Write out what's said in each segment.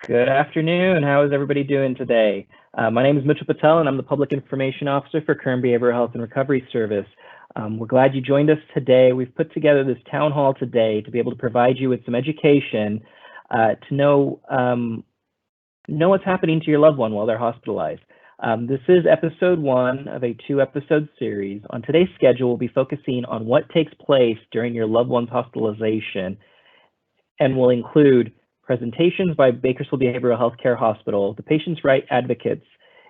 Good afternoon. How is everybody doing today? My name is Mitchell Patel, and I'm the Public Information Officer for Kern Behavioral Health and Recovery Service. We're glad you joined us today. We've put together this town hall today to be able to provide you with some education to know what's happening to your loved one while they're hospitalized. This is episode 1 of a 2-episode series. On today's schedule, we'll be focusing on what takes place during your loved one's hospitalization, and will include presentations by Bakersfield Behavioral Healthcare Hospital, the Patients' Right Advocates,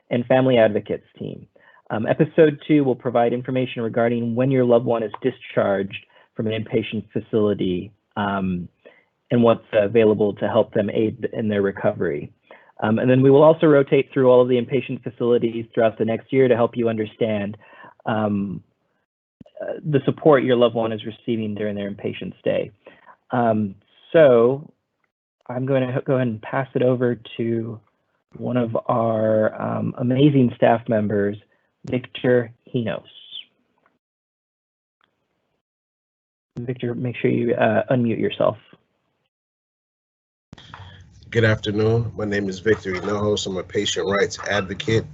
and Family Advocates team. Episode 2 will provide information regarding when your loved one is discharged from an inpatient facility and what's available to help them aid in their recovery. And then we will also rotate through all of the inpatient facilities throughout the next year to help you understand the support your loved one is receiving during their inpatient stay. So I'm going to go ahead and pass it over to one of our amazing staff members, Victor Hinos. Victor, make sure you unmute yourself. Good afternoon. My name is Victor Hinos. I'm a patient rights advocate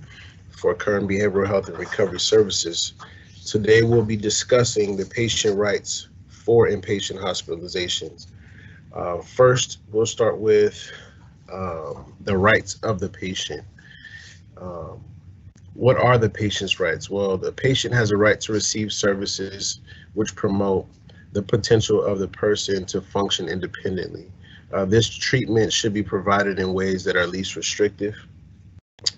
for Kern Behavioral Health and Recovery Services. Today we'll be discussing the patient rights for inpatient hospitalizations. First, we'll start with the rights of the patient. What are the patient's rights? Well, the patient has a right to receive services which promote the potential of the person to function independently. This treatment should be provided in ways that are least restrictive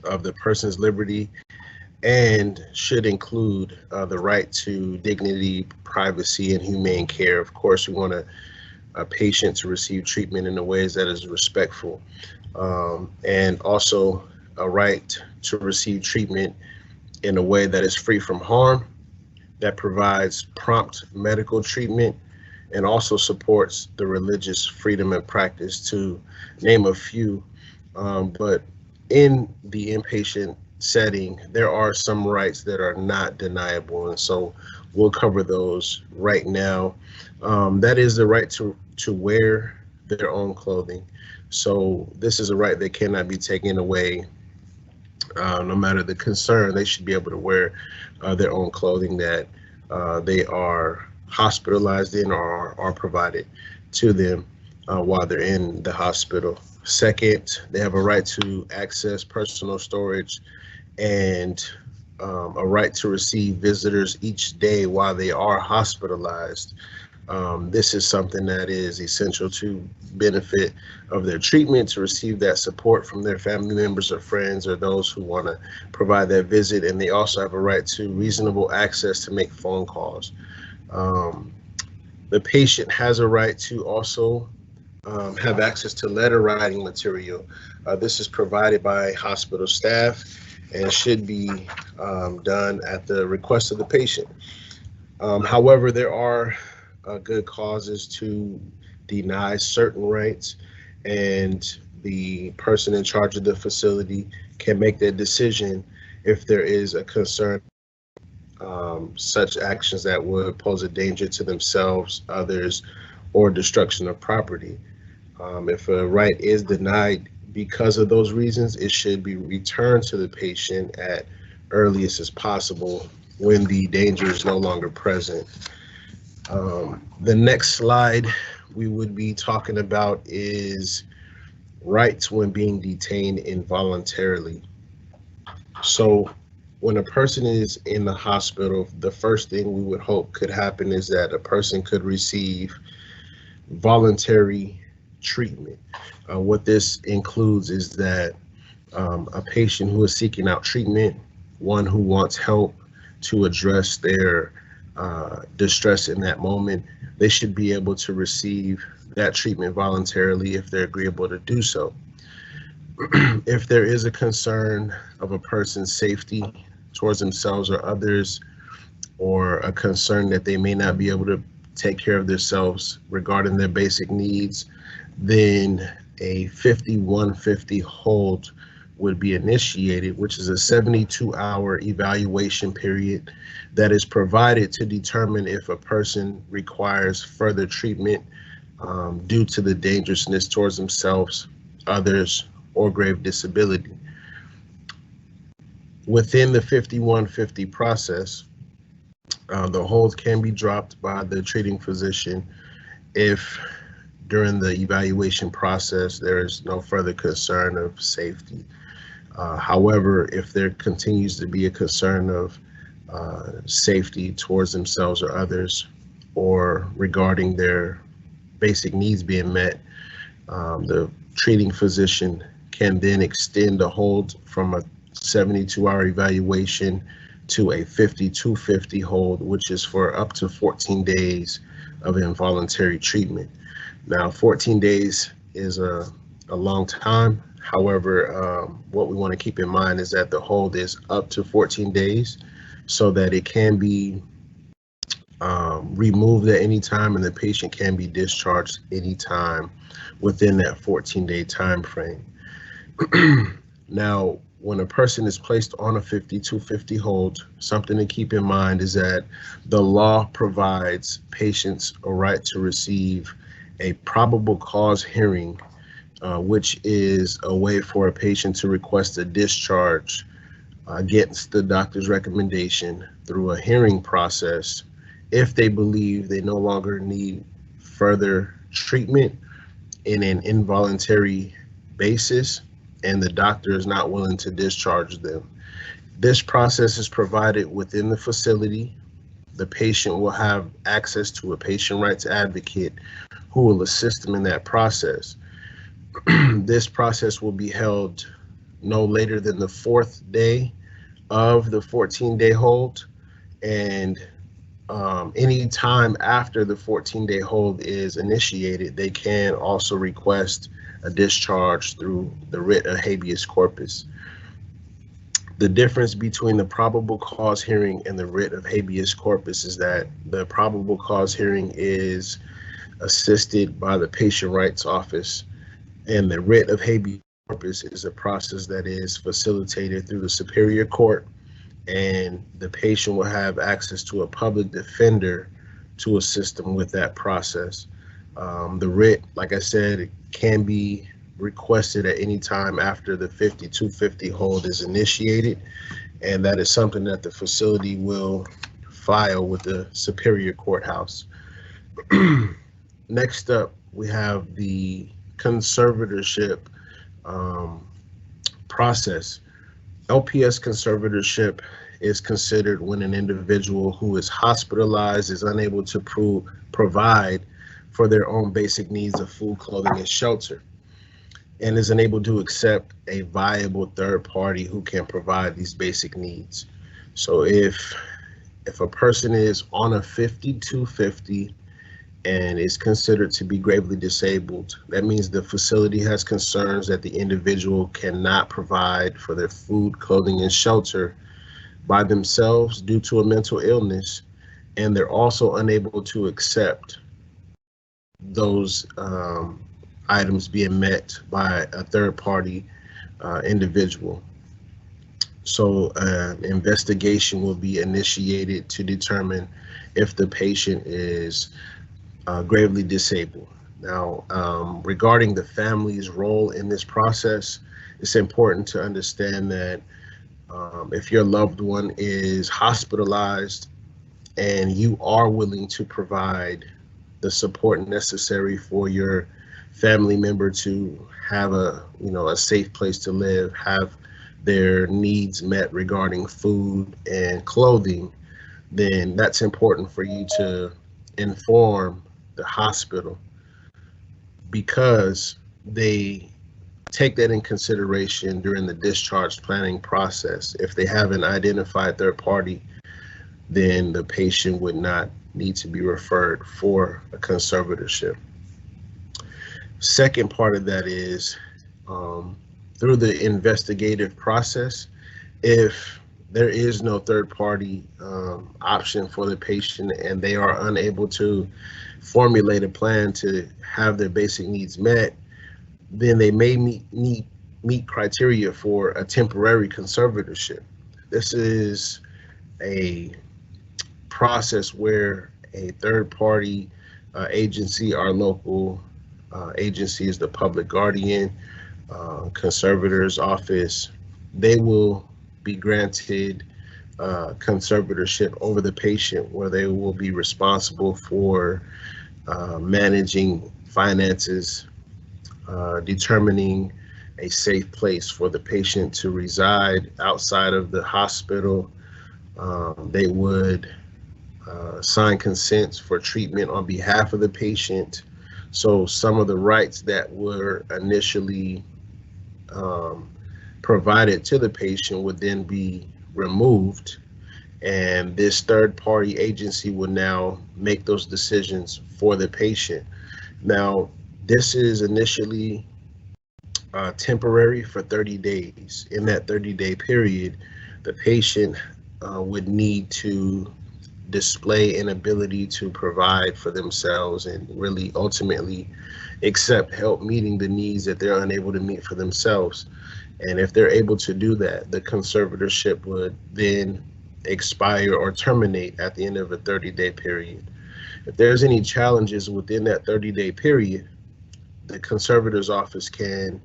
of the person's liberty and should include the right to dignity, privacy, and humane care. Of course, we want a patient to receive treatment in the ways that is respectful, and also a right to receive treatment in a way that is free from harm, that provides prompt medical treatment, and also supports the religious freedom and practice, to name a few. But in the inpatient setting, there are some rights that are not deniable, and so we'll cover those right now. That is the right to wear their own clothing. So this is a right that cannot be taken away. No matter the concern, they should be able to wear their own clothing that they are hospitalized in or are provided to them while they're in the hospital. Second, they have a right to access personal storage and a right to receive visitors each day while they are hospitalized. This is something that is essential to benefit of their treatment, to receive that support from their family members or friends or those who want to provide that visit. And they also have a right to reasonable access to make phone calls. The patient has a right to also have access to letter writing material. This is provided by hospital staff and should be done at the request of the patient. However, there are good causes to deny certain rights, and the person in charge of the facility can make that decision if there is a concern, such actions that would pose a danger to themselves, others, or destruction of property. If a right is denied because of those reasons, it should be returned to the patient at earliest as possible when the danger is no longer present. The next slide we would be talking about is rights when being detained involuntarily. So when a person is in the hospital, the first thing we would hope could happen is that a person could receive voluntary treatment. What this includes is that a patient who is seeking out treatment, one who wants help to address their distress in that moment, they should be able to receive that treatment voluntarily if they're agreeable to do so. If there is a concern of a person's safety towards themselves or others, or a concern that they may not be able to take care of themselves regarding their basic needs, then a 5150 hold would be initiated, which is a 72-hour evaluation period that is provided to determine if a person requires further treatment due to the dangerousness towards themselves, others, or grave disability. Within the 5150 process, the hold can be dropped by the treating physician if during the evaluation process there is no further concern of safety. However, if there continues to be a concern of safety towards themselves or others, or regarding their basic needs being met, the treating physician can then extend the hold from a 72-hour evaluation to a 5250 hold, which is for up to 14 days of involuntary treatment. Now, 14 days is a long time. However, what we want to keep in mind is that the hold is up to 14 days so that it can be removed at any time, and the patient can be discharged anytime within that 14-day time frame. Now, when a person is placed on a 5250 hold, something to keep in mind is that the law provides patients a right to receive a probable cause hearing, which is a way for a patient to request a discharge against the doctor's recommendation through a hearing process if they believe they no longer need further treatment in an involuntary basis and the doctor is not willing to discharge them. This process is provided within the facility. The patient will have access to a patient rights advocate who will assist them in that process. This process will be held no later than the 4th day of the 14-day hold, and any time after the 14-day hold is initiated, they can also request a discharge through the writ of habeas corpus. The difference between the probable cause hearing and the writ of habeas corpus is that the probable cause hearing is assisted by the patient rights office, and the writ of habeas corpus is a process that is facilitated through the superior court, and the patient will have access to a public defender to assist them with that process. The writ, like I said, it can be requested at any time after the 5250 hold is initiated, and that is something that the facility will file with the superior courthouse. Next up, we have the conservatorship process. LPS conservatorship is considered when an individual who is hospitalized is unable to provide for their own basic needs of food, clothing, and shelter, and is unable to accept a viable third party who can provide these basic needs. So if a person is on a 5250 and is considered to be gravely disabled, that means the facility has concerns that the individual cannot provide for their food, clothing, and shelter by themselves due to a mental illness, and they're also unable to accept those items being met by a third party individual. So an investigation will be initiated to determine if the patient is gravely disabled. Now, regarding the family's role in this process, it's important to understand that if your loved one is hospitalized and you are willing to provide the support necessary for your family member to have a safe place to live, have their needs met regarding food and clothing, then that's important for you to inform the hospital, because they take that in consideration during the discharge planning process. If they have an identified third party, then the patient would not need to be referred for a conservatorship. Second part of that is through the investigative process, if there is no third party option for the patient and they are unable to formulate a plan to have their basic needs met, then they may meet criteria for a temporary conservatorship. This is a process where a third party agency, our local agency is the public guardian, conservator's office, they will be granted conservatorship over the patient, where they will be responsible for managing finances, determining a safe place for the patient to reside outside of the hospital. They would sign consents for treatment on behalf of the patient. So some of the rights that were initially provided to the patient would then be removed, and this third party agency will now make those decisions for the patient. Now, this is initially temporary for 30 days. In that 30-day period, the patient would need to display an ability to provide for themselves and really ultimately accept help meeting the needs that they're unable to meet for themselves. And if they're able to do that, the conservatorship would then expire or terminate at the end of a 30-day period. If there's any challenges within that 30-day period, the conservator's office can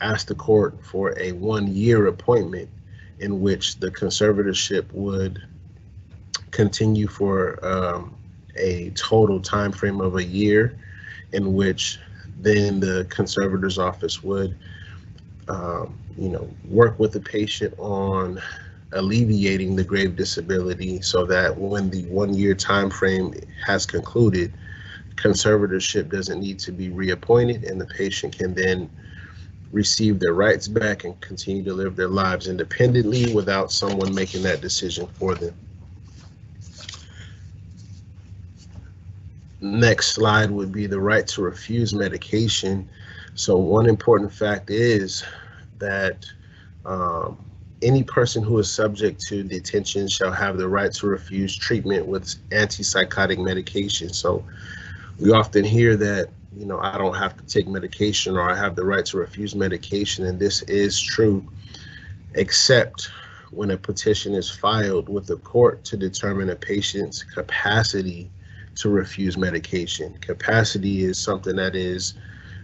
ask the court for a 1-year appointment, in which the conservatorship would continue for a total time frame of a year, in which then the conservator's office would work with the patient on alleviating the grave disability, so that when the 1-year time frame has concluded, conservatorship doesn't need to be reappointed, and the patient can then receive their rights back and continue to live their lives independently without someone making that decision for them. Next slide would be the right to refuse medication. So one important fact is that any person who is subject to detention shall have the right to refuse treatment with antipsychotic medication. So we often hear that, I don't have to take medication, or I have the right to refuse medication, and this is true, except when a petition is filed with the court to determine a patient's capacity to refuse medication. Capacity is something that is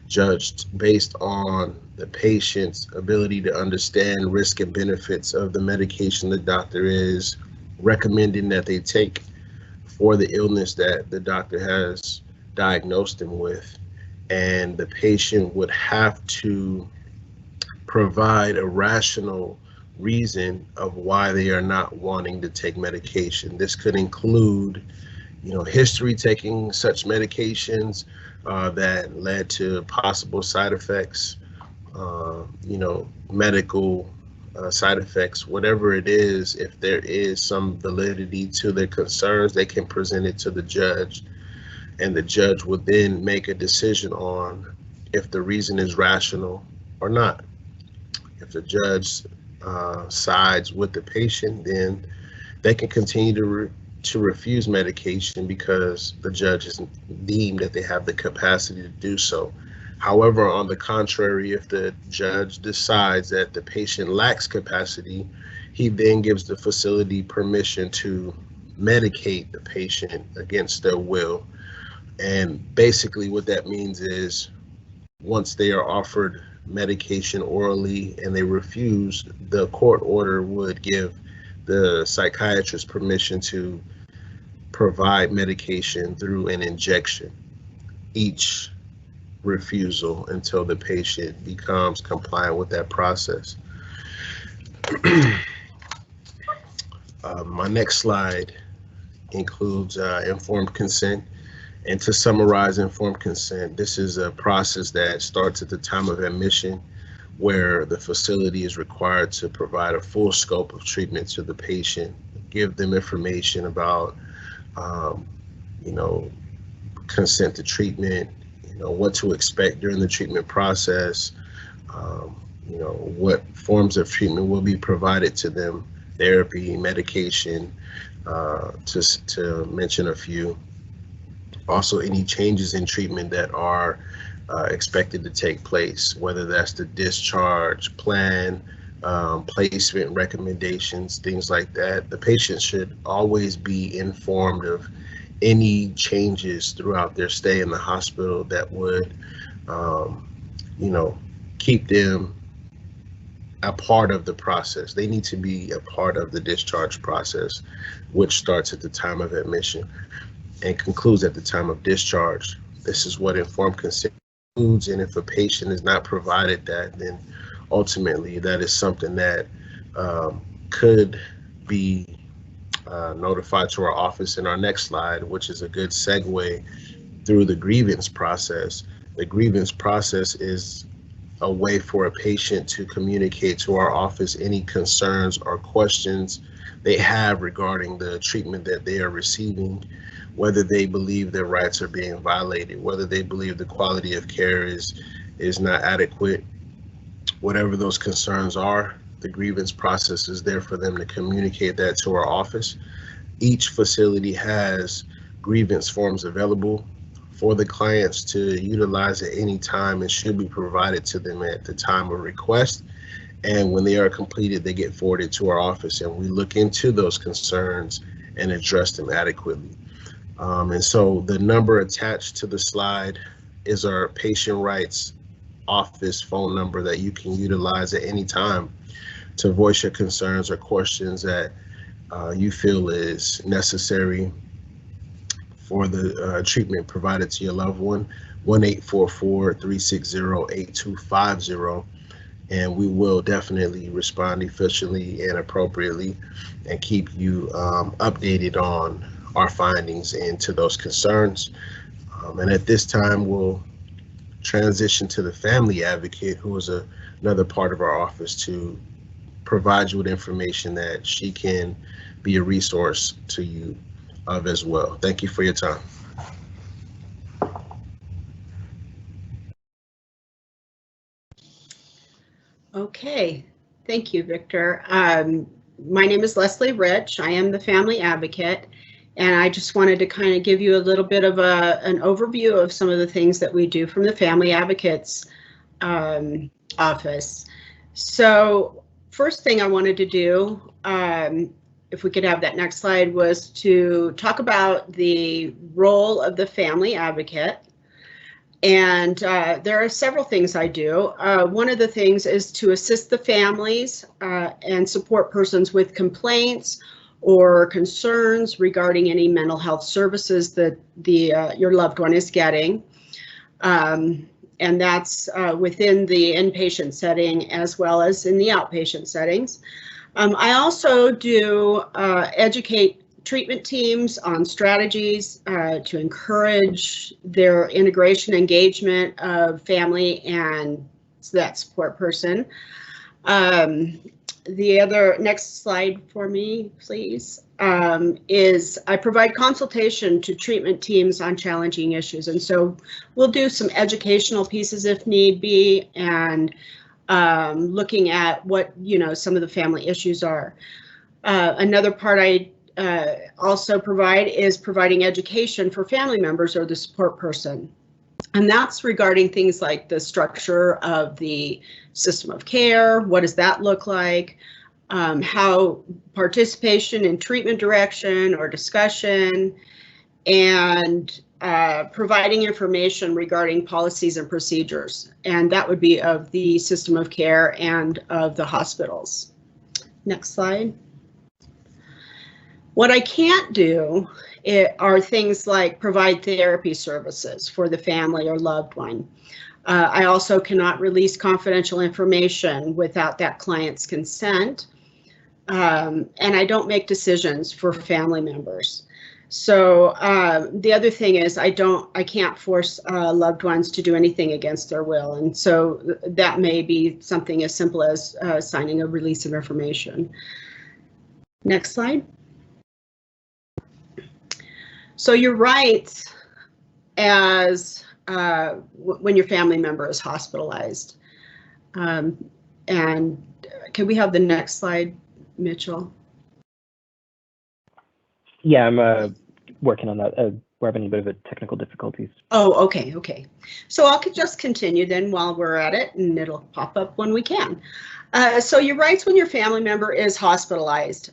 judged based on the patient's ability to understand risk and benefits of the medication the doctor is recommending that they take for the illness that the doctor has diagnosed them with. And the patient would have to provide a rational reason of why they are not wanting to take medication. This could include history taking such medications that led to possible side effects, medical side effects, whatever it is. If there is some validity to their concerns, they can present it to the judge, and the judge would then make a decision on if the reason is rational or not. If the judge sides with the patient, then they can continue to refuse medication because the judge has deemed that they have the capacity to do so. However, on the contrary, if the judge decides that the patient lacks capacity, he then gives the facility permission to medicate the patient against their will. And basically what that means is, once they are offered medication orally and they refuse, the court order would give the psychiatrist permission to provide medication through an injection each refusal until the patient becomes compliant with that process. My next slide includes informed consent. And to summarize informed consent, this is a process that starts at the time of admission, where the facility is required to provide a full scope of treatment to the patient, give them information about, consent to treatment, what to expect during the treatment process, what forms of treatment will be provided to them, therapy, medication, to mention a few. Also, any changes in treatment that are expected to take place, whether that's the discharge plan, placement recommendations, things like that. The patient should always be informed of any changes throughout their stay in the hospital that would, keep them a part of the process. They need to be a part of the discharge process, which starts at the time of admission and concludes at the time of discharge. This is what informed consent includes, and if a patient is not provided that, then ultimately that is something that could be notified to our office in our next slide, which is a good segue through the grievance process. The grievance process is a way for a patient to communicate to our office any concerns or questions they have regarding the treatment that they are receiving, whether they believe their rights are being violated, whether they believe the quality of care is not adequate. Whatever those concerns are, the grievance process is there for them to communicate that to our office. Each facility has grievance forms available for the clients to utilize at any time and should be provided to them at the time of request. And when they are completed, they get forwarded to our office and we look into those concerns and address them adequately. And so the number attached to the slide is our patient rights office phone number that you can utilize at any time to voice your concerns or questions that you feel is necessary for the treatment provided to your loved one. 1-844-360-8250, and we will definitely respond efficiently and appropriately and keep you updated on our findings into those concerns. And at this time, we'll transition to the family advocate, who is another part of our office, to provide you with information that she can be a resource to you of as well. Thank you for your time. Okay, thank you, Victor. My name is Leslie Rich. I am the family advocate, and I just wanted to kind of give you a little bit of an overview of some of the things that we do from the family advocates office. So first thing I wanted to do, if we could have that next slide, was to talk about the role of the family advocate. And there are several things I do. One of the things is to assist the families and support persons with complaints or concerns regarding any mental health services that your loved one is getting. And that's within the inpatient setting as well as in the outpatient settings. I also do educate treatment teams on strategies to encourage their integration engagement of family and that support person. The other next slide for me, please, is I provide consultation to treatment teams on challenging issues. And so we'll do some educational pieces if need be, and looking at what, some of the family issues are. Another part I also provide is providing education for family members or the support person. And that's regarding things like the structure of the system of care. What does that look like? How participation in treatment direction or discussion, and providing information regarding policies and procedures. And that would be of the system of care and of the hospitals. Next slide. What I can't do are things like provide therapy services for the family or loved one. I also cannot release confidential information without that client's consent. And I don't make decisions for family members. So the other thing is I can't force loved ones to do anything against their will. And so that may be something as simple as signing a release of information. Next slide. So your rights as when your family member is hospitalized. And can we have the next slide, Mitchell? Yeah, I'm working on that. We're having a bit of technical difficulties. Oh, okay. So I could just continue then while we're at it, and it'll pop up when we can. So your rights when your family member is hospitalized.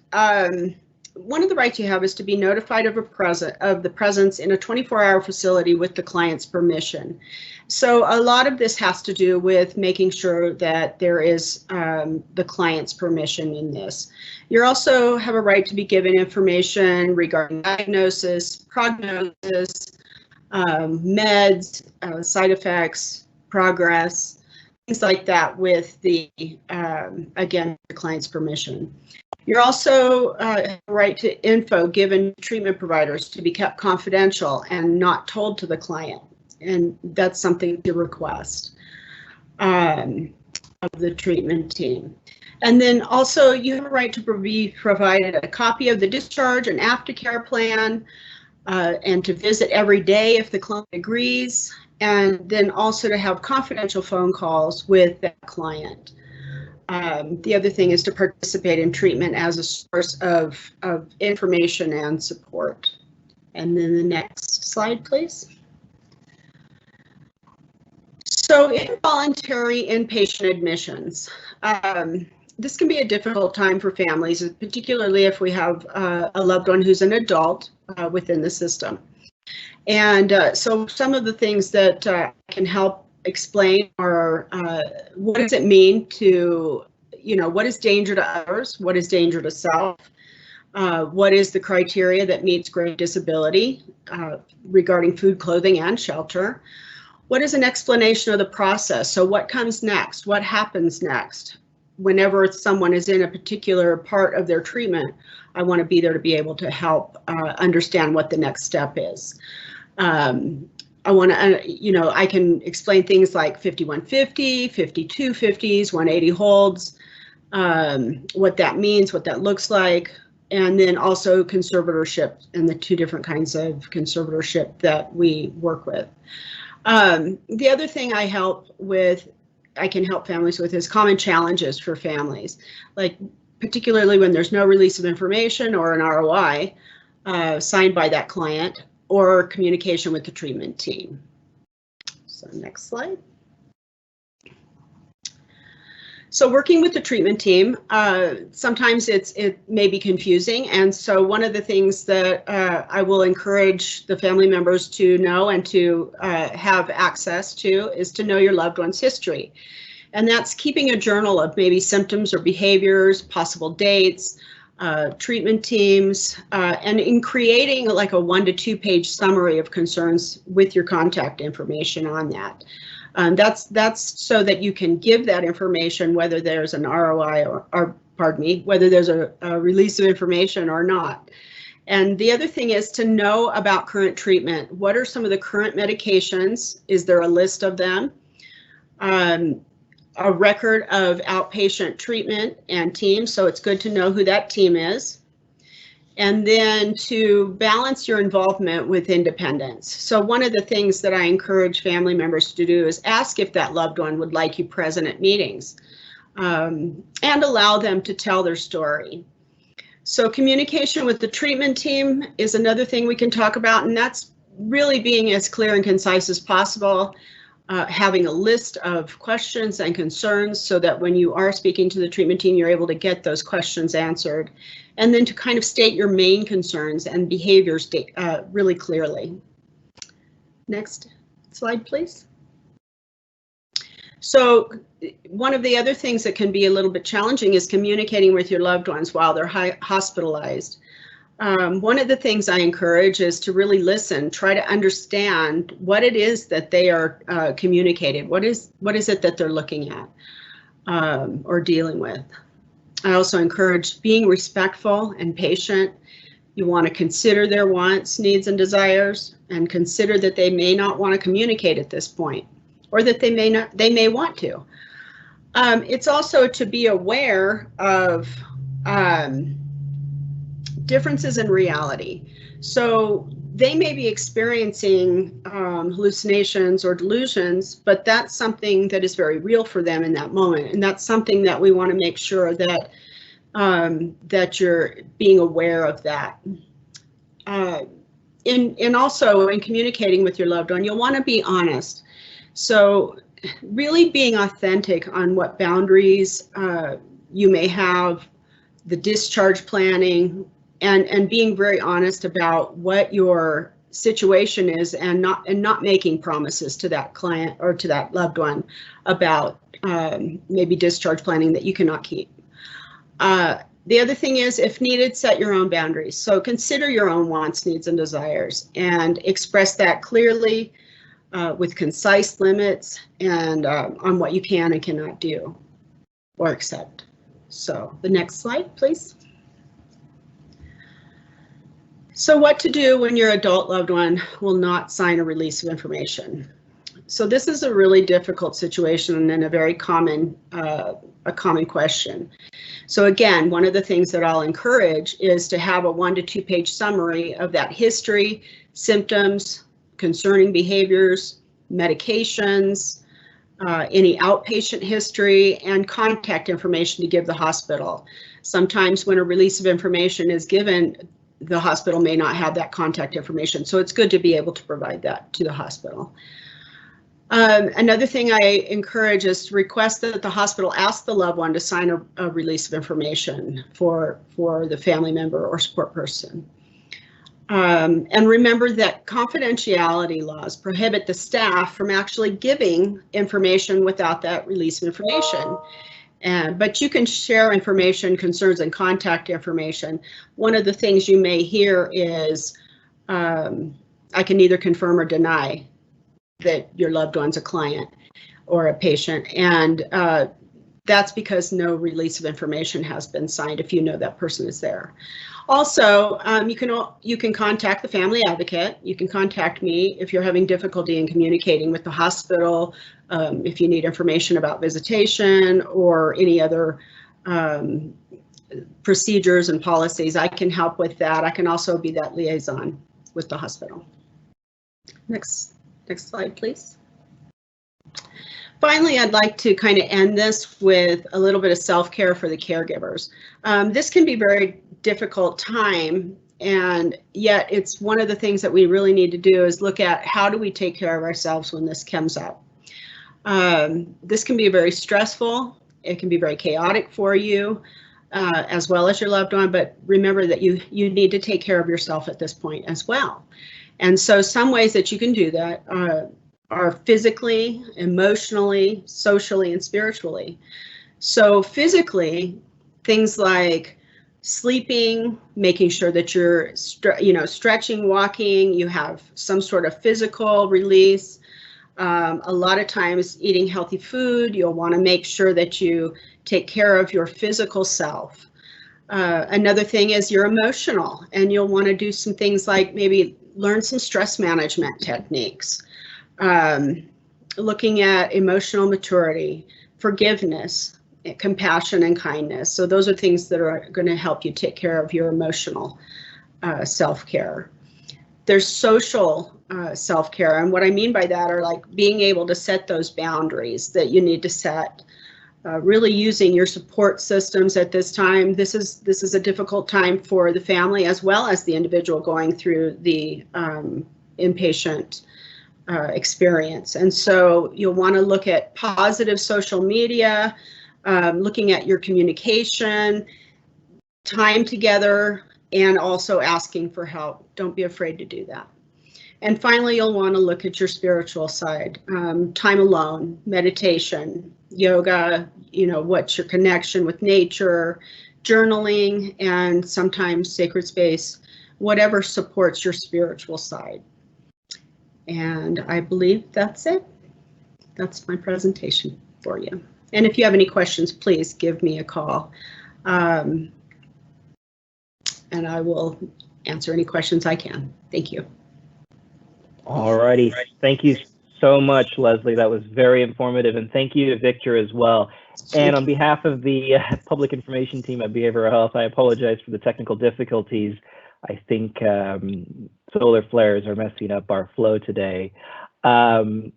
one of the rights you have is to be notified of the presence in a 24-hour facility with the client's permission. So a lot of this has to do with making sure that there is the client's permission in this. You also have a right to be given information regarding diagnosis, prognosis, meds, side effects, progress, things like that with the, again, the client's permission. You're also have a right to info given treatment providers to be kept confidential and not told to the client. And that's something to request of the treatment team. And then also you have a right to be provided a copy of the discharge and aftercare plan, and to visit every day if the client agrees, and then also to have confidential phone calls with that client. The other thing is to participate in treatment as a source of information and support. And then the next slide, please. So involuntary inpatient admissions. This can be a difficult time for families, particularly if we have a loved one who's an adult within the system. And so some of the things that can help explain are what does it mean to, what is danger to others? What is danger to self? What is the criteria that meets great disability regarding food, clothing, and shelter? What is an explanation of the process? So what comes next? What happens next? Whenever someone is in a particular part of their treatment, I want to be there to be able to help understand what the next step is. I want to, I can explain things like 5150, 5250s, 180 holds, what that means, what that looks like, and then also conservatorship and the two different kinds of conservatorship that we work with. The other thing I can help families with is common challenges for families, like particularly when there's no release of information or an ROI signed by that client, or communication with the treatment team. So next slide. So working with the treatment team, sometimes it may be confusing, and so one of the things that I will encourage the family members to know and to have access to is to know your loved one's history. And that's keeping a journal of maybe symptoms or behaviors, possible dates, treatment teams, and in creating like a 1 to 2 page summary of concerns with your contact information on that. That's so that you can give that information whether there's an ROI or pardon me, whether there's a release of information or not. And the other thing is to know about current treatment. What are some of the current medications? Is there a list of them? A record of outpatient treatment and teams, so it's good to know who that team is. And then to balance your involvement with independence. So one of the things that I encourage family members to do is ask if that loved one would like you present at meetings, and allow them to tell their story. So communication with the treatment team is another thing we can talk about, and that's really being as clear and concise as possible. Having a list of questions and concerns so that when you are speaking to the treatment team, you're able to get those questions answered. And then to kind of state your main concerns and behaviors really clearly. Next slide, please. So one of the other things that can be a little bit challenging is communicating with your loved ones while they're hospitalized. One of the things I encourage is to really listen, try to understand what it is that they are communicating. What is it that they're looking at or dealing with? I also encourage being respectful and patient. You want to consider their wants, needs, and desires, and consider that they may not want to communicate at this point, or that they may want to. It's also to be aware of differences in reality. So they may be experiencing hallucinations or delusions, but that's something that is very real for them in that moment. And that's something that we want to make sure that that you're being aware of that. And also in communicating with your loved one, you'll want to be honest. So really being authentic on what boundaries you may have, the discharge planning, and being very honest about what your situation is, and not making promises to that client or to that loved one about maybe discharge planning that you cannot keep. The other thing is, if needed, set your own boundaries. So consider your own wants, needs, and desires, and express that clearly with concise limits and on what you can and cannot do or accept. So the next slide, please. So what to do when your adult loved one will not sign a release of information. So this is a really difficult situation and a very common question. So again, one of the things that I'll encourage is to have a 1 to 2 page summary of that history, symptoms, concerning behaviors, medications, any outpatient history, and contact information to give the hospital. Sometimes when a release of information is given, the hospital may not have that contact information, so it's good to be able to provide that to the hospital. Another thing I encourage is to request that the hospital ask the loved one to sign a release of information for the family member or support person. And remember that confidentiality laws prohibit the staff from actually giving information without that release of information. But you can share information, concerns, and contact information. One of the things you may hear is, I can neither confirm or deny that your loved one's a client or a patient, and that's because no release of information has been signed if you know that person is there. Also, you can contact the family advocate. You can contact me if you're having difficulty in communicating with the hospital, if you need information about visitation or any other procedures and policies. I can help with that. I can also be that liaison with the hospital. Next slide, please. Finally, I'd like to kind of end this with a little bit of self-care for the caregivers. This can be a very difficult time, and yet it's one of the things that we really need to do is look at how do we take care of ourselves when this comes up. This can be very stressful. It can be very chaotic for you, as well as your loved one, but remember that you need to take care of yourself at this point as well. And so some ways that you can do that are physically, emotionally, socially, and spiritually. So physically, things like sleeping, making sure that you're stretching, walking, you have some sort of physical release. A lot of times eating healthy food, you'll want to make sure that you take care of your physical self. Another thing is you're emotional, and you'll want to do some things like maybe learn some stress management techniques, looking at emotional maturity, forgiveness, compassion, and kindness. So those are things that are going to help you take care of your emotional self-care. There's social self-care, and what I mean by that are like being able to set those boundaries that you need to set. Really using your support systems at this time. This is a difficult time for the family as well as the individual going through the inpatient experience. And so you'll want to look at positive social media, looking at your communication, time together, and also asking for help. Don't be afraid to do that. And finally, you'll want to look at your spiritual side, time alone, meditation, yoga, what's your connection with nature, journaling, and sometimes sacred space, whatever supports your spiritual side. And I believe that's it. That's my presentation for you. And if you have any questions, please give me a call. And I will answer any questions I can. Thank you. All righty. Thank you so much, Leslie. That was very informative. And thank you to Victor as well. And on behalf of the public information team at Behavioral Health, I apologize for the technical difficulties. I think solar flares are messing up our flow today. So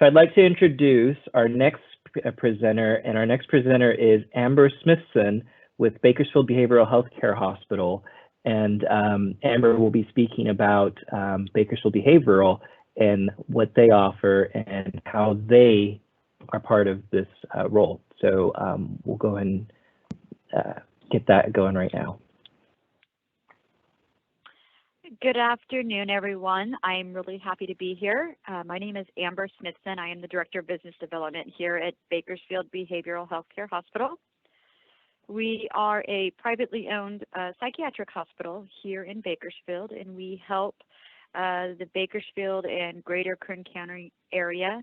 I'd like to introduce our next presenter, and our next presenter is Amber Smithson with Bakersfield Behavioral Health Care Hospital. And Amber will be speaking about Bakersfield Behavioral and what they offer and how they are part of this role. So we'll go ahead and get that going right now. Good afternoon, everyone. I'm really happy to be here. My name is Amber Smithson. I am the Director of Business Development here at Bakersfield Behavioral Healthcare Hospital. We are a privately owned psychiatric hospital here in Bakersfield, and we help the Bakersfield and greater Kern County area.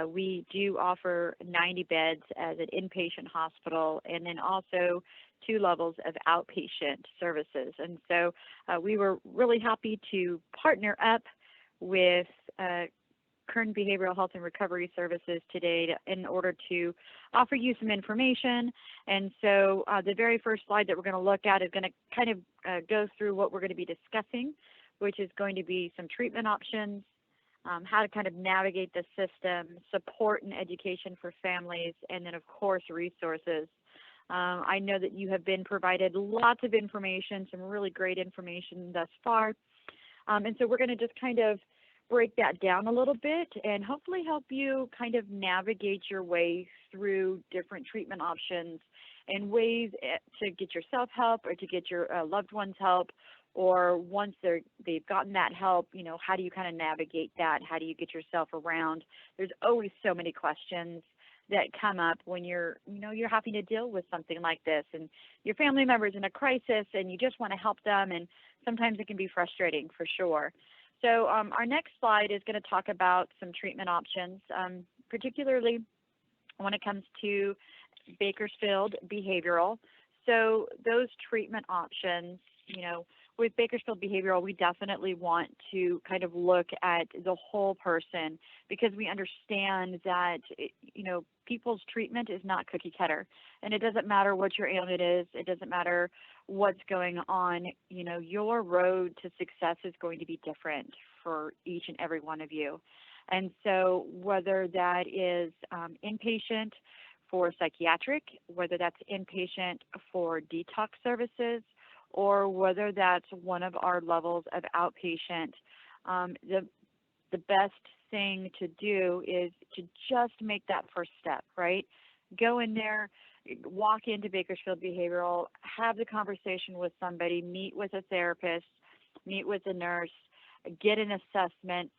We do offer 90 beds as an inpatient hospital, and then also 2 levels of outpatient services. And so we were really happy to partner up with Kern Behavioral Health and Recovery Services today in order to offer you some information. And so the very first slide that we're going to look at is going to kind of go through what we're going to be discussing, which is going to be some treatment options, how to kind of navigate the system, support and education for families, and then of course resources. I know that you have been provided lots of information, some really great information thus far. And so we're going to just kind of break that down a little bit and hopefully help you kind of navigate your way through different treatment options and ways to get yourself help or to get your loved ones help, or once they've gotten that help, you know, how do you kind of navigate that? How do you get yourself around? There's always so many questions that come up when you're having to deal with something like this, and your family member's in a crisis and you just want to help them, and sometimes it can be frustrating for sure. So our next slide is going to talk about some treatment options, particularly when it comes to Bakersfield Behavioral. So those treatment options, you know, with Bakersfield Behavioral, we definitely want to kind of look at the whole person, because we understand that, you know, people's treatment is not cookie cutter, and it doesn't matter what your ailment is. It doesn't matter what's going on. You know, your road to success is going to be different for each and every one of you. And so whether that is inpatient for psychiatric, whether that's inpatient for detox services, or whether that's one of our levels of outpatient, the best thing to do is to just make that first step, right? Go in there, walk into Bakersfield Behavioral, have the conversation with somebody, meet with a therapist, meet with a nurse, get an assessment,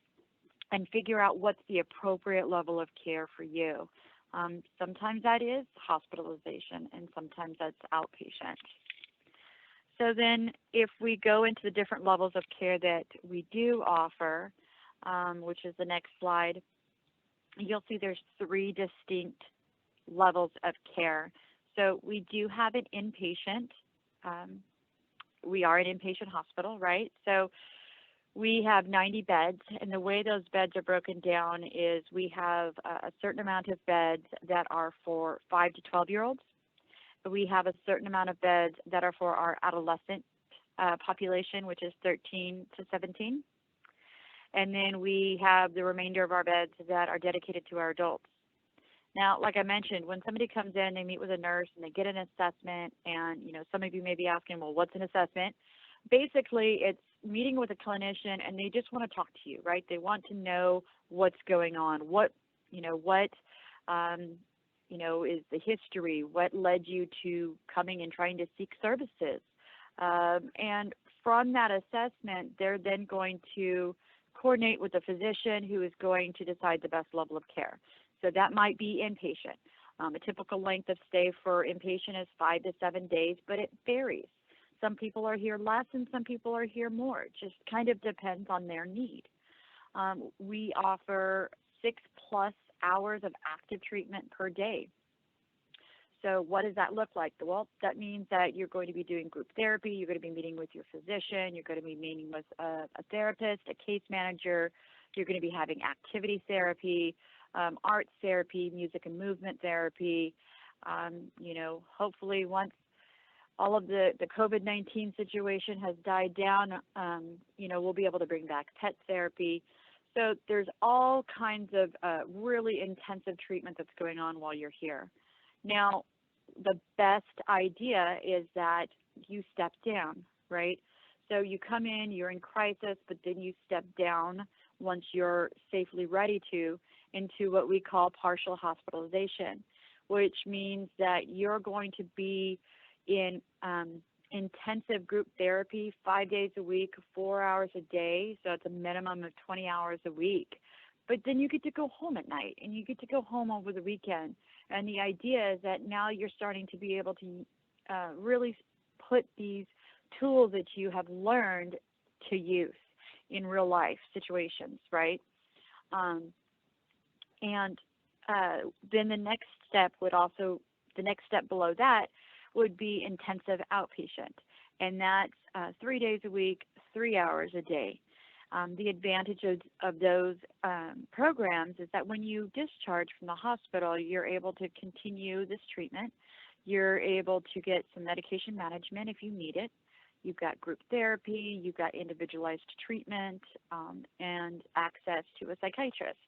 and figure out what's the appropriate level of care for you. Sometimes that is hospitalization, and sometimes that's outpatient. So then if we go into the different levels of care that we do offer, which is the next slide, you'll see there's 3 distinct levels of care. So we do have an inpatient. We are an inpatient hospital, right? So we have 90 beds, and the way those beds are broken down is we have a certain amount of beds that are for 5 to 12-year-olds. We have a certain amount of beds that are for our adolescent population, which is 13 to 17. And then we have the remainder of our beds that are dedicated to our adults. Now, like I mentioned, when somebody comes in, they meet with a nurse and they get an assessment, and you know, some of you may be asking, well, what's an assessment? Basically, it's meeting with a clinician, and they just want to talk to you, right? They want to know what's going on, what is the history, what led you to coming and trying to seek services. And from that assessment, they're then going to coordinate with a physician who is going to decide the best level of care. So that might be inpatient. A typical length of stay for inpatient is 5 to 7 days, but it varies. Some people are here less and some people are here more. It just kind of depends on their need. We offer 6+ hours of active treatment per day. So what does that look like? Well, that means that you're going to be doing group therapy, you're going to be meeting with your physician, you're going to be meeting with a therapist, a case manager, you're going to be having activity therapy, arts therapy, music and movement therapy. Hopefully once all of the COVID-19 situation has died down, we'll be able to bring back pet therapy. So there's all kinds of really intensive treatment that's going on while you're here. Now, the best idea is that you step down, right? So you come in, you're in crisis, but then you step down once you're safely ready to into what we call partial hospitalization, which means that you're going to be in intensive group therapy 5 days a week, 4 hours a day. So it's a minimum of 20 hours a week. But then you get to go home at night and you get to go home over the weekend. And the idea is that now you're starting to be able to really put these tools that you have learned to use in real life situations, right? Then the next step below that would be intensive outpatient. And that's 3 days a week, 3 hours a day. The advantage of those programs is that when you discharge from the hospital, you're able to continue this treatment. You're able to get some medication management if you need it. You've got group therapy, you've got individualized treatment, and access to a psychiatrist.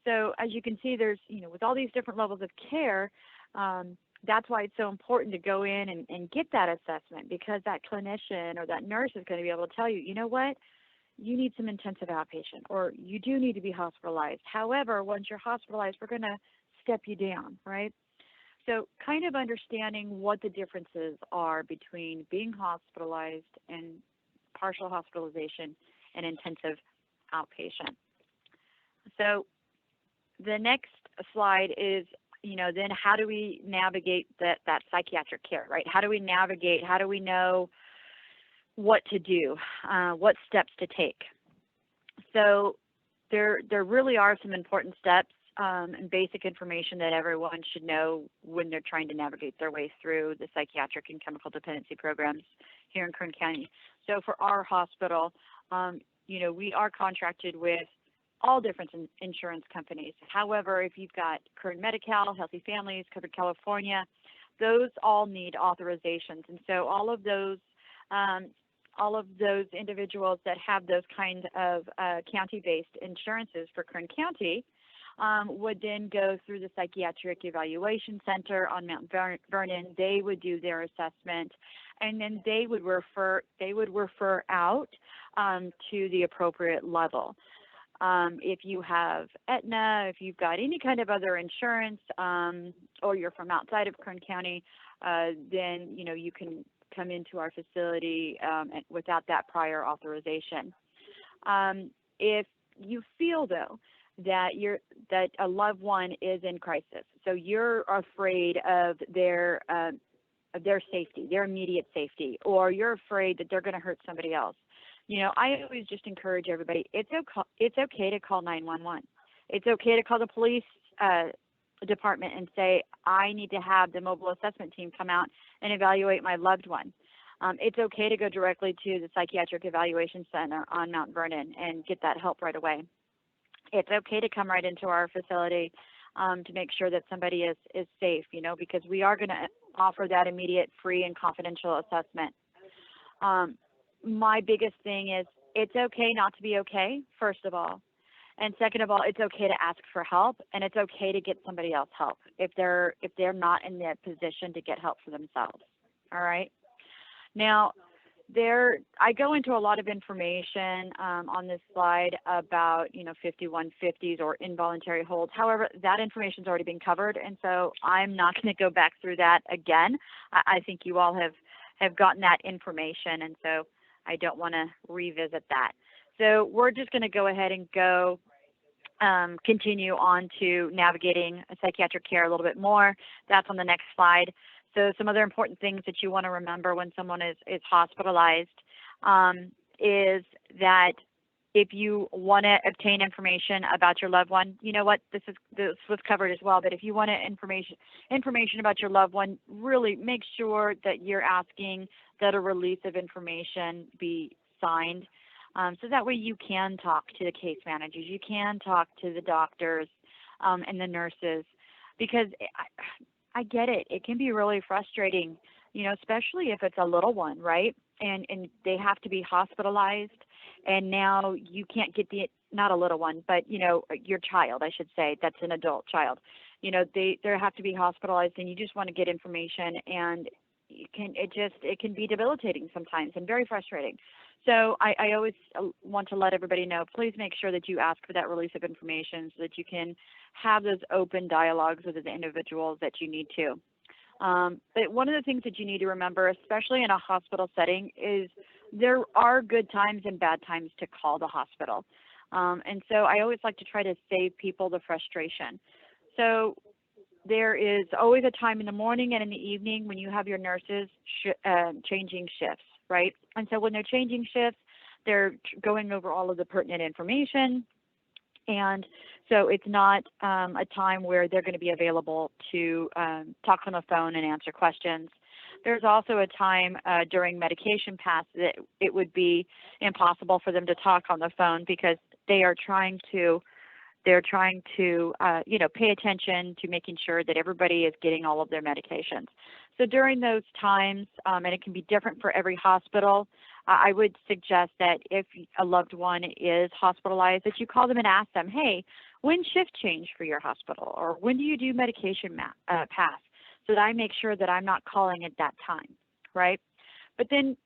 So as you can see, there's, with all these different levels of care, that's why it's so important to go in and get that assessment, because that clinician or that nurse is going to be able to tell you, you know what, you need some intensive outpatient, or you do need to be hospitalized. However, once you're hospitalized, we're going to step you down, right? So kind of understanding what the differences are between being hospitalized and partial hospitalization and intensive outpatient. So the next slide is, then how do we navigate that psychiatric care, right? How do we navigate, how do we know what to do, what steps to take? So there really are some important steps and basic information that everyone should know when they're trying to navigate their way through the psychiatric and chemical dependency programs here in Kern County. So for our hospital, we are contracted with all different insurance companies. However, if you've got Kern Medi-Cal, Healthy Families, Covered California, those all need authorizations. And so all of those individuals that have those kind of county-based insurances for Kern County would then go through the Psychiatric Evaluation Center on Mount Vernon. They would do their assessment, and then they would refer out to the appropriate level. If you have Aetna, if you've got any kind of other insurance, or you're from outside of Kern County, then you can come into our facility without that prior authorization. If you feel though that a loved one is in crisis, so you're afraid of their safety, their immediate safety, or you're afraid that they're going to hurt somebody else, I always just encourage everybody, it's okay to call 911. It's okay to call the police department and say, I need to have the mobile assessment team come out and evaluate my loved one. It's okay to go directly to the Psychiatric Evaluation Center on Mount Vernon and get that help right away. It's okay to come right into our facility to make sure that somebody is safe, because we are going to offer that immediate, free, and confidential assessment. My biggest thing is it's okay not to be okay, first of all. And second of all, it's okay to ask for help, and it's okay to get somebody else help if they're not in the position to get help for themselves. All right. Now, I go into a lot of information on this slide about 5150s or involuntary holds. However, that information's already been covered, and so I'm not going to go back through that again. I think you all have gotten that information, and so I don't want to revisit that. So we're just going to go ahead and continue on to navigating psychiatric care a little bit more. That's on the next slide. So some other important things that you want to remember when someone is hospitalized is that if you want to obtain information about your loved one, this was covered as well, but if you want information about your loved one, really make sure that you're asking that a release of information be signed. So that way you can talk to the case managers, you can talk to the doctors and the nurses, because I get it. It can be really frustrating, especially if it's a little one, right? And they have to be hospitalized, and now you can't get not a little one, but, your child, I should say, that's an adult child. They have to be hospitalized, and you just want to get information, and it can be debilitating sometimes and very frustrating. So I always want to let everybody know, please make sure that you ask for that release of information so that you can have those open dialogues with the individuals that you need to. But one of the things that you need to remember, especially in a hospital setting, is there are good times and bad times to call the hospital. And so I always like to try to save people the frustration. So there is always a time in the morning and in the evening when you have your nurses changing shifts, right? And so when they're changing shifts, they're going over all of the pertinent information. And so it's not a time where they're going to be available to talk on the phone and answer questions. There's also a time during medication pass that it would be impossible for them to talk on the phone because they are trying to pay attention to making sure that everybody is getting all of their medications. So during those times, and it can be different for every hospital, I would suggest that if a loved one is hospitalized, that you call them and ask them, hey, when shift change for your hospital? Or when do you do medication pass? So that I make sure that I'm not calling at that time, right? But then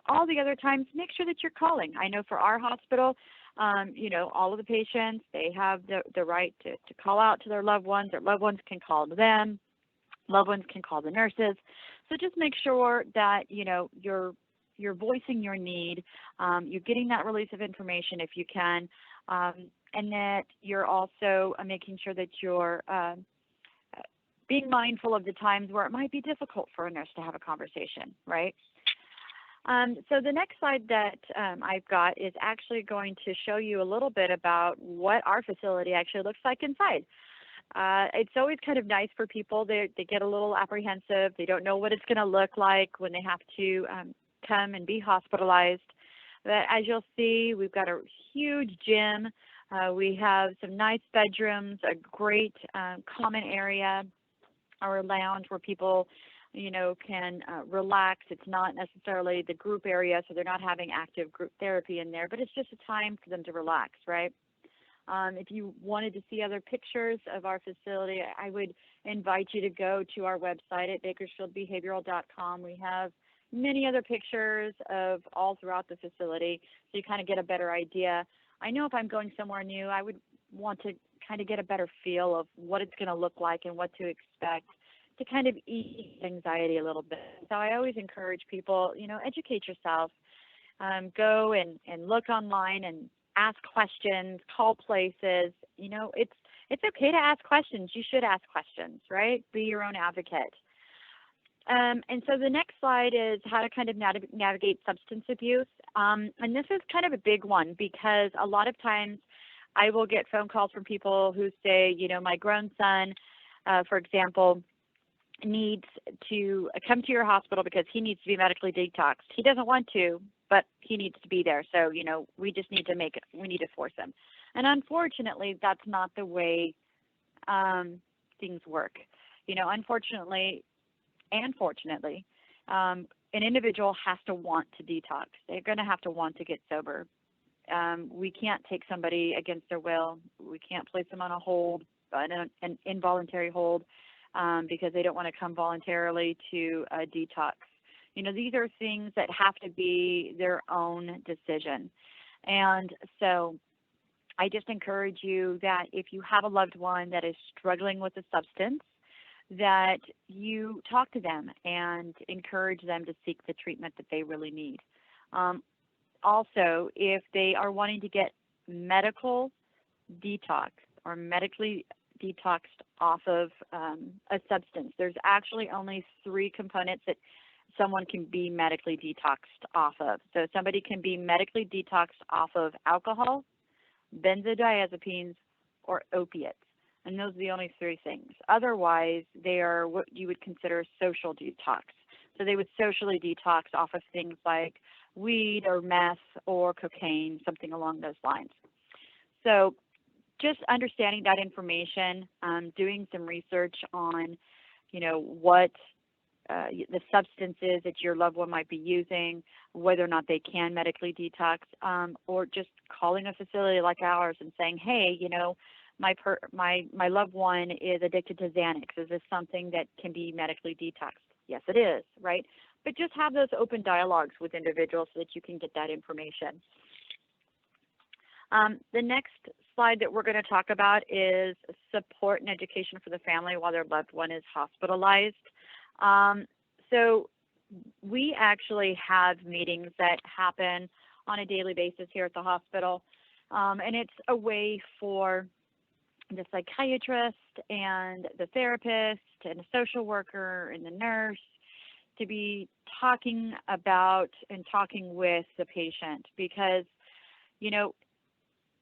all the other times, make sure that you're calling. I know for our hospital, all of the patients, they have the right to call out to their loved ones. Their loved ones can call to them. Loved ones can call the nurses. So just make sure that, you're voicing your need, you're getting that release of information if you can, and that you're also making sure that you're being mindful of the times where it might be difficult for a nurse to have a conversation, right? So the next slide that I've got is actually going to show you a little bit about what our facility actually looks like inside. It's always kind of nice for people. They get a little apprehensive. They don't know what it's going to look like when they have to come and be hospitalized. But as you'll see, we've got a huge gym. We have some nice bedrooms, a great common area, or a lounge where people can relax. It's not necessarily the group area, so they're not having active group therapy in there, but it's just a time for them to relax, right? If you wanted to see other pictures of our facility, I would invite you to go to our website at bakersfieldbehavioral.com. We have many other pictures of all throughout the facility, so you kind of get a better idea. I know if I'm going somewhere new, I would want to kind of get a better feel of what it's going to look like and what to expect, to kind of ease anxiety a little bit. So I always encourage people, educate yourself, go and look online and ask questions, call places. It's okay to ask questions. You should ask questions, right? Be your own advocate. And so the next slide is how to kind of navigate substance abuse. And this is kind of a big one because a lot of times I will get phone calls from people who say, my grown son, for example, needs to come to your hospital because he needs to be medically detoxed. He doesn't want to, but he needs to be there. So, we just need to we need to force him. And unfortunately, that's not the way things work. Unfortunately and fortunately, an individual has to want to detox. They're going to have to want to get sober. We can't take somebody against their will. We can't place them on a hold, an involuntary hold, because they don't want to come voluntarily to a detox. These are things that have to be their own decision. And so I just encourage you that if you have a loved one that is struggling with a substance, that you talk to them and encourage them to seek the treatment that they really need. Also, if they are wanting to get medical detox or medically detoxed off of a substance, there's actually only 3 components that someone can be medically detoxed off of. So somebody can be medically detoxed off of alcohol, benzodiazepines, or opiates. And those are the only 3 things. Otherwise, they are what you would consider social detox. So they would socially detox off of things like weed or meth or cocaine, something along those lines. So just understanding that information, doing some research on, what the substances that your loved one might be using, whether or not they can medically detox, or just calling a facility like ours and saying, hey, my loved one is addicted to Xanax. Is this something that can be medically detoxed? Yes, it is, right? But just have those open dialogues with individuals so that you can get that information. The next slide that we're going to talk about is support and education for the family while their loved one is hospitalized. So we actually have meetings that happen on a daily basis here at the hospital. And it's a way for the psychiatrist and the therapist and the social worker and the nurse to be talking about and talking with the patient, because, you know,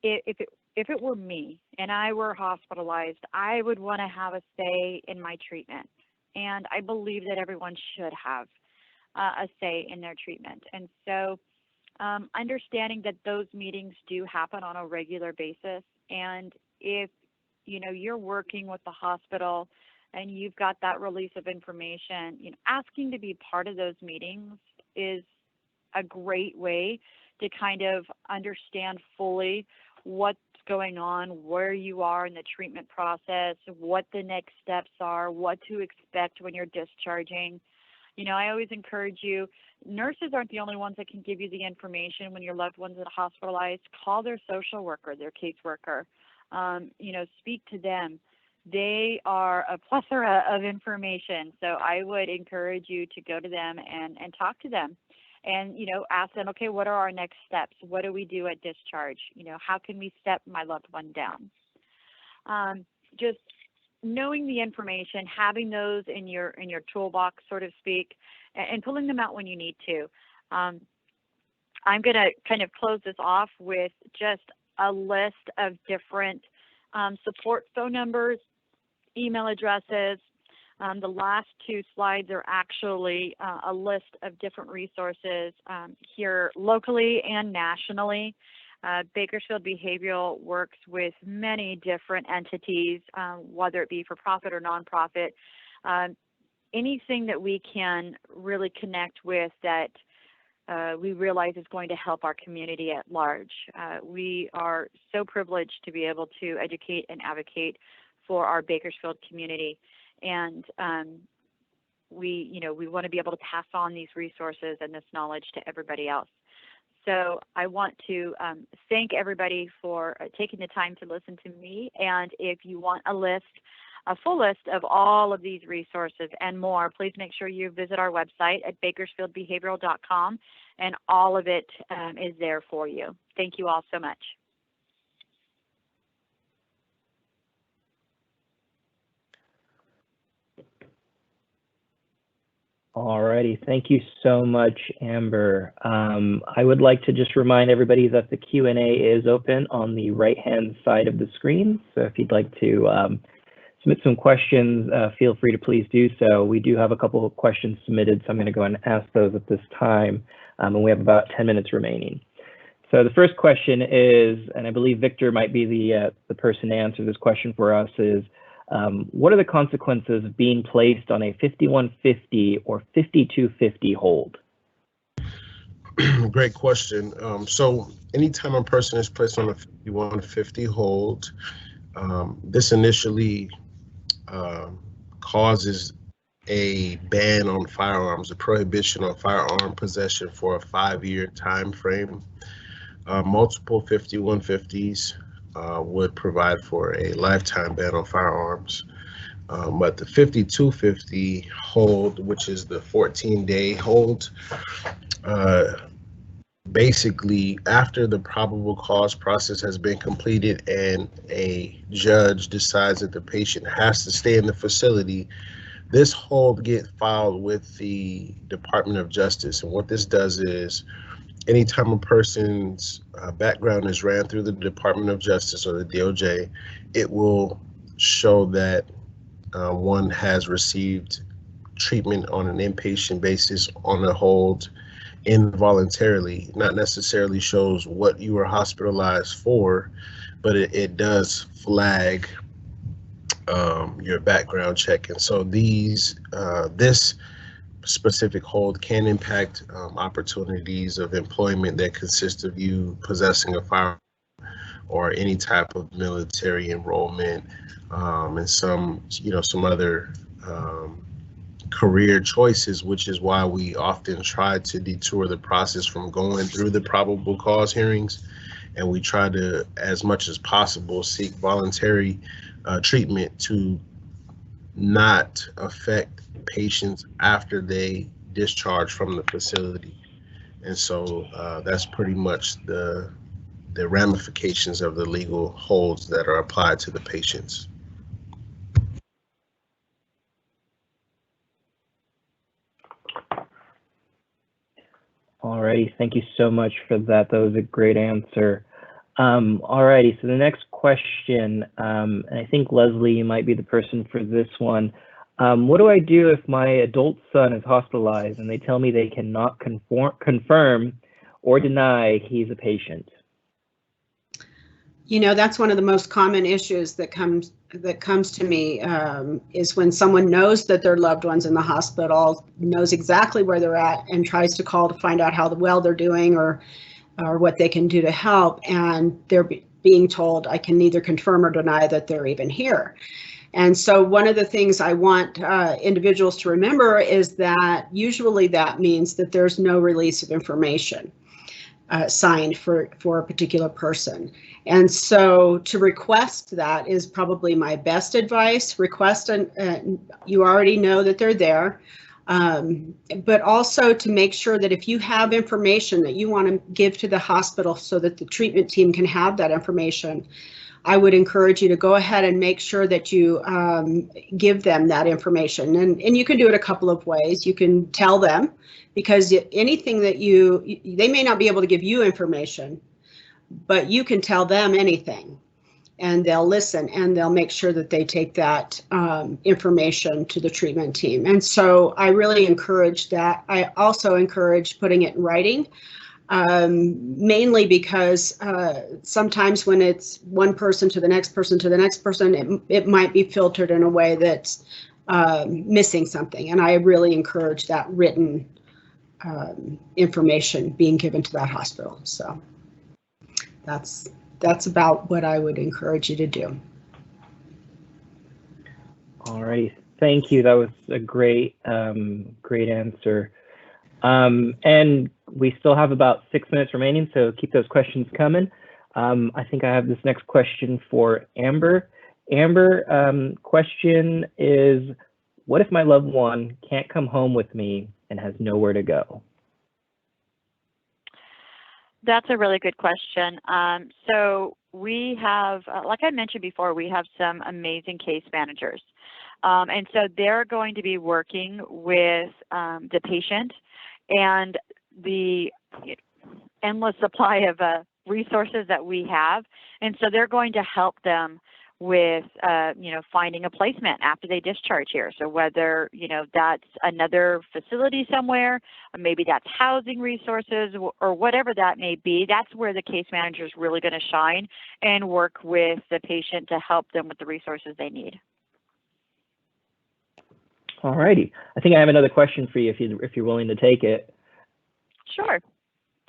if it were me and I were hospitalized, I would want to have a say in my treatment. And I believe that everyone should have a say in their treatment. And so understanding that those meetings do happen on a regular basis, and if you're working with the hospital and you've got that release of information, asking to be part of those meetings is a great way to kind of understand fully what's going on, where you are in the treatment process, what the next steps are, what to expect when you're discharging. I always encourage you, nurses aren't the only ones that can give you the information when your loved ones are hospitalized. Call their social worker, their caseworker. Speak to them. They are a plethora of information. So I would encourage you to go to them and talk to them and, ask them, okay, what are our next steps? What do we do at discharge? How can we step my loved one down? Just knowing the information, having those in your toolbox, so to speak, and pulling them out when you need to. I'm going to kind of close this off with just a list of different support phone numbers, email addresses. The last two slides are actually a list of different resources here locally and nationally. Bakersfield Behavioral works with many different entities, whether it be for profit or nonprofit. Anything that we can really connect with that we realize is going to help our community at large. We are so privileged to be able to educate and advocate for our Bakersfield community, and we want to be able to pass on these resources and this knowledge to everybody else. So I want to thank everybody for taking the time to listen to me. And if you want a full list of all of these resources and more, please make sure you visit our website at bakersfieldbehavioral.com, and all of it is there for you. Thank you all so much. Alrighty, thank you so much, Amber. I would like to just remind everybody that the Q&A is open on the right-hand side of the screen. So if you'd like to submit some questions, feel free to please do so. We do have a couple of questions submitted, so I'm going to go and ask those at this time, and we have about 10 minutes remaining. So the first question is, and I believe Victor might be the person to answer this question for us, is what are the consequences of being placed on a 5150 or 5250 hold? Great question. So anytime a person is placed on a 5150 hold, this initially causes a ban on firearms, a prohibition on firearm possession for a 5-year time frame. Multiple 5150s would provide for a lifetime ban on firearms. But the 5250 hold, which is the 14-day hold, basically after the probable cause process has been completed and a judge decides that the patient has to stay in the facility, this hold gets filed with the Department of Justice. And what this does is, anytime a person's background is ran through the Department of Justice or the DOJ, it will show that one has received treatment on an inpatient basis on a hold involuntarily. Not necessarily shows what you were hospitalized for, but it does flag your background check. And so this specific hold can impact opportunities of employment that consist of you possessing a firearm or any type of military enrollment, and some other career choices, which is why we often try to detour the process from going through the probable cause hearings, and we try to, as much as possible, seek voluntary treatment to not affect patients after they discharge from the facility. And so that's pretty much the ramifications of the legal holds that are applied to the patients. Alrighty, thank you so much for that. That was a great answer. Alrighty, so the next question, and I think Leslie, you might be the person for this one. What do I do if my adult son is hospitalized and they tell me they cannot confirm or deny he's a patient? You know, that's one of the most common issues that comes to me, is when someone knows that their loved one's in the hospital, knows exactly where they're at, and tries to call to find out how well they're doing or what they can do to help, and they're being told, I can neither confirm or deny that they're even here. And so one of the things I want individuals to remember is that usually that means that there's no release of information signed for a particular person. And so to request that is probably my best advice. Request, you already know that they're there, but also to make sure that if you have information that you want to give to the hospital so that the treatment team can have that information, I would encourage you to go ahead and make sure that you give them that information. And you can do it a couple of ways. You can tell them, because anything that they may not be able to give you information, but you can tell them anything and they'll listen and they'll make sure that they take that information to the treatment team. And so I really encourage that. I also encourage putting it in writing. Mainly because sometimes when it's one person to the next person to the next person, it might be filtered in a way that's missing something. And I really encourage that written information being given to that hospital. So that's about what I would encourage you to do. All right, thank you. That was a great answer. And we still have about 6 minutes remaining, so keep those questions coming. I think I have this next question for Amber. Amber, question is, what if my loved one can't come home with me and has nowhere to go? That's a really good question. So we have, like I mentioned before, we have some amazing case managers. And so they're going to be working with the patient and the endless supply of resources that we have. And so they're going to help them with, finding a placement after they discharge here. So whether, that's another facility somewhere, or maybe that's housing resources or whatever that may be, that's where the case manager is really going to shine and work with the patient to help them with the resources they need. All righty. I think I have another question for you if you're willing to take it. Sure.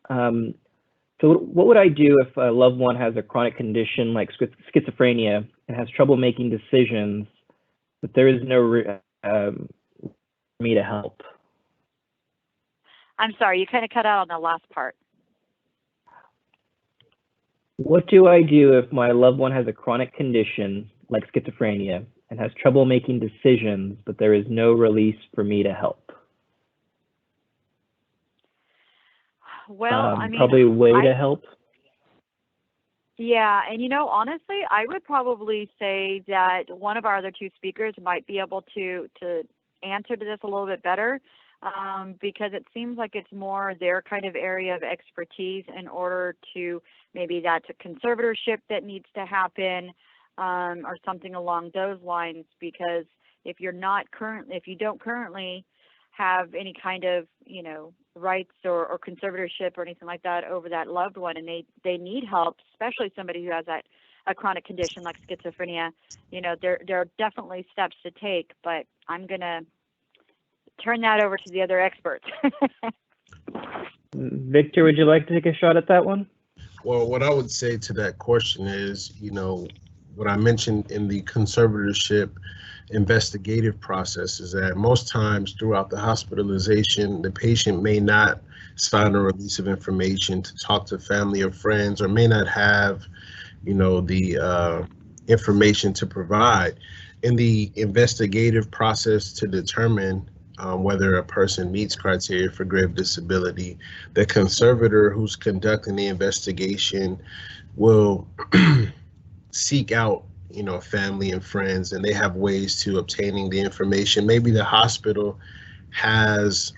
So what would I do if a loved one has a chronic condition like schizophrenia and has trouble making decisions, but there is no for me to help? I'm sorry, you kind of cut out on the last part. What do I do if my loved one has a chronic condition like schizophrenia and has trouble making decisions, but there is no release for me to help? Well, probably a way to help. Yeah, and honestly, I would probably say that one of our other two speakers might be able to answer to this a little bit better, because it seems like it's more their kind of area of expertise in order to, maybe that's a conservatorship that needs to happen, or something along those lines. Because if you don't currently have any kind of rights or conservatorship or anything like that over that loved one, and they need help, especially somebody who has a chronic condition like schizophrenia, there are definitely steps to take, but I'm gonna turn that over to the other experts. Victor, would you like to take a shot at that one? Well, what I would say to that question is, what I mentioned in the conservatorship investigative process is that most times throughout the hospitalization, the patient may not sign a release of information to talk to family or friends, or may not have, the information to provide. In the investigative process to determine whether a person meets criteria for grave disability, the conservator who's conducting the investigation will seek out, family and friends, and they have ways to obtaining the information. Maybe the hospital has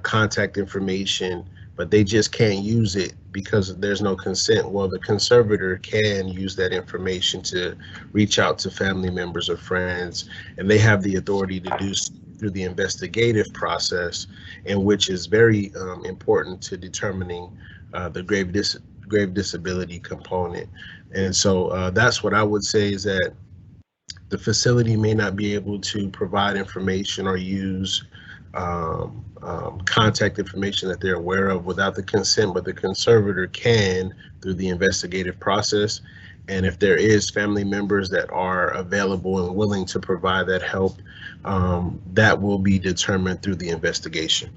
contact information, but they just can't use it because there's no consent. Well, the conservator can use that information to reach out to family members or friends, and they have the authority to do so through the investigative process, and which is very important to determining the grave disability component. And so that's what I would say, is that the facility may not be able to provide information or use contact information that they're aware of without the consent, but the conservator can through the investigative process. And if there is family members that are available and willing to provide that help, that will be determined through the investigation.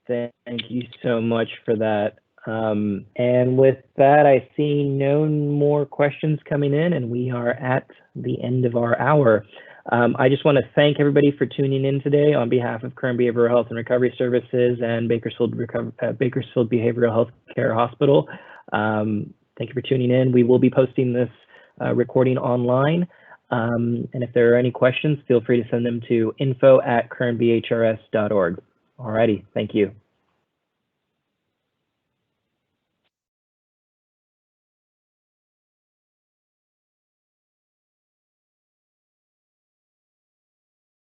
Thank you so much for that. And with that, I see no more questions coming in, and we are at the end of our hour. I just want to thank everybody for tuning in today on behalf of Kern Behavioral Health and Recovery Services and Bakersfield Behavioral Health Care Hospital. Thank you for tuning in. We will be posting this recording online. And if there are any questions, feel free to send them to info@kernbhrs.org. Alrighty, thank you.